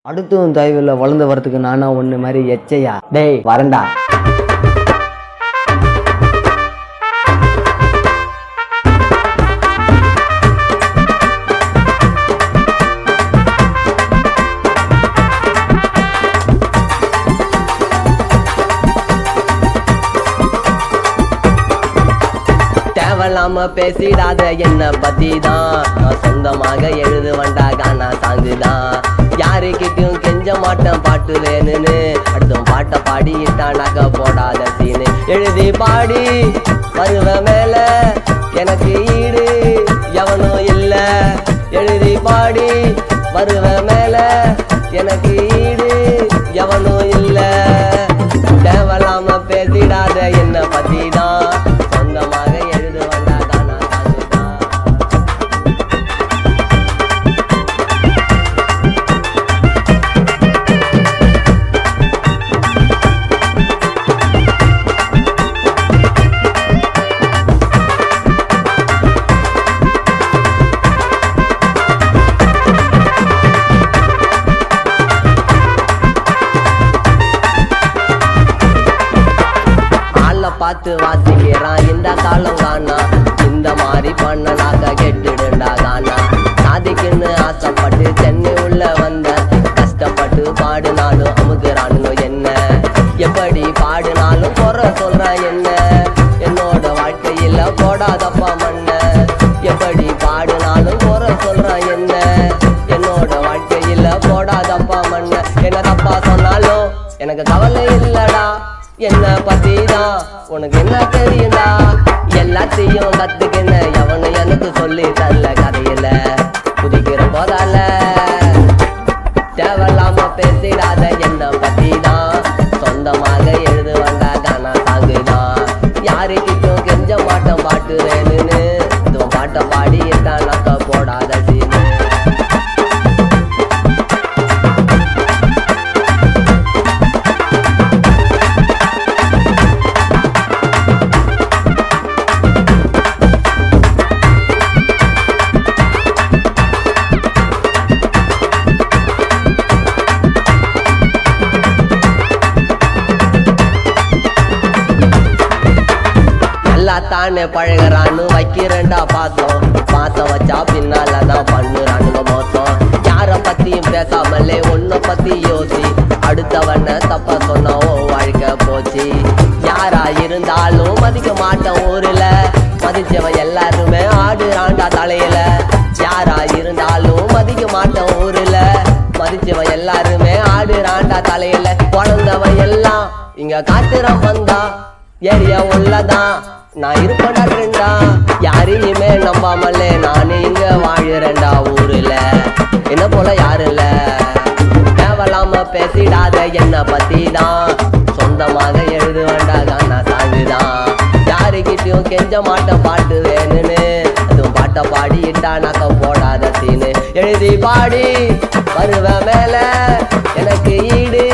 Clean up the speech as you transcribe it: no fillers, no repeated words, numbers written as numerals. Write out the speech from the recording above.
அடுத்தும் தயவில் வளர்ந்து வரத்துக்கு நானா ஒன்று மாதிரி எச்சையா டேய் வரண்டா. தேவலாம பேசிடாத என்ன பத்தி தான் நான் சொந்தமாக எழுதுவண்டா கானா சாங்குதான். யாருக்கிட்டும் கெஞ்ச மாட்டேன் பாட்டு வேணுன்னு அடுத்தும் பாட்டை பாடிட்டானாக்க போடாத சீனு. எழுதி பாடி வருவ மேல எனக்கு ஈடு எவனும் இல்ல. எழுதி பாடி வருவ மேல எனக்கு ஈடு எவனும் இல்ல. தேவலாம பேசிடாத என்ன பத்தி தான் சொந்தமாக எழுதுவண்டா கானா சாங்குதான். பார்த்து வாசிக்கிறான் இந்த காலம் காணா. இந்த மாதிரி பண்ணனாக்க கெட்டுடுண்டா காணா. சாதிக்குன்னு ஆசைப்பட்டு சென்னை உள்ள வந்த கஷ்டப்பட்டு பாடுனாலும் அமுக்குறானுங்க என்ன. எப்படி பாடுனாலும் குறை சொல்றான் என்ன. என்னோட வாழ்க்கையில போடாதப்பா மண்ண. எப்படி பாடுனாலும் குறை சொல்றான் என்ன. என்னோட வாழ்க்கையில போடாதப்பா மண்ண. என்ன தப்பா சொன்னாலும் எனக்கு கவலை இல்லடா. என்ன பத்திதான் உனக்கு என்ன தெரியுண்டா. எல்லாத்தையும் கத்துக்கின எவனு எனக்கு சொல்லி தரல கதையில குதிக்கிற போதால. தேவையில்லாம பேசிடாத என்ன பத்திதான் சொந்தமாக எழுதுவண்டா கானா சாங்குதான். யாருக்கிட்டும் கெஞ்ச மாட்டேன் பாட்டு வேணுன்னு இதுவும் பாட்டை பாடிட்டானாக்க போடாத சீனு. தானே பழகிறான்னு வைக்கிறேன்டா பாசம். பாசம் வச்சா பின்னாலதான் பண்ணுறானுங்க மோசம். யார பத்தியும் பேசாமலே உன்னை பத்தி யோசி. அடுத்தவன தப்ப சொன்னா வாழ்க்கை போச்சு. யாரா இருந்தாலும் மதிக்க மாட்டேன் ஊருல. மதிச்சவன் எல்லாருமே ஆடுறாண்டா தலையில. யாரா இருந்தாலும் மதிக்க மாட்டேன் ஊருல. மதிச்சவன் எல்லாருமே ஆடுறாண்டா தலையில. குழந்தவன் எல்லாம் இங்க காத்துறான் வந்தா ஏரியா உள்ளதான் நான் இருப்பேன்டா. யாரையுமே நம்பாமலே நானே இங்க வாழுறேன்டா ஊருல. என்ன போல யாரு இல்ல. தேவலாம பேசிடாத என்ன பத்தி தான் சொந்தமாக எழுதுவேண்டா கானா சாங்குதான். யாருக்கிட்டையும் கெஞ்ச மாட்டேன் பாட்டு வேணுன்னு அதுவும் பாட்டை பாடிட்டானாக்க போடாத சீனு. எழுதி பாடி வருவ மேல எனக்கு ஈடு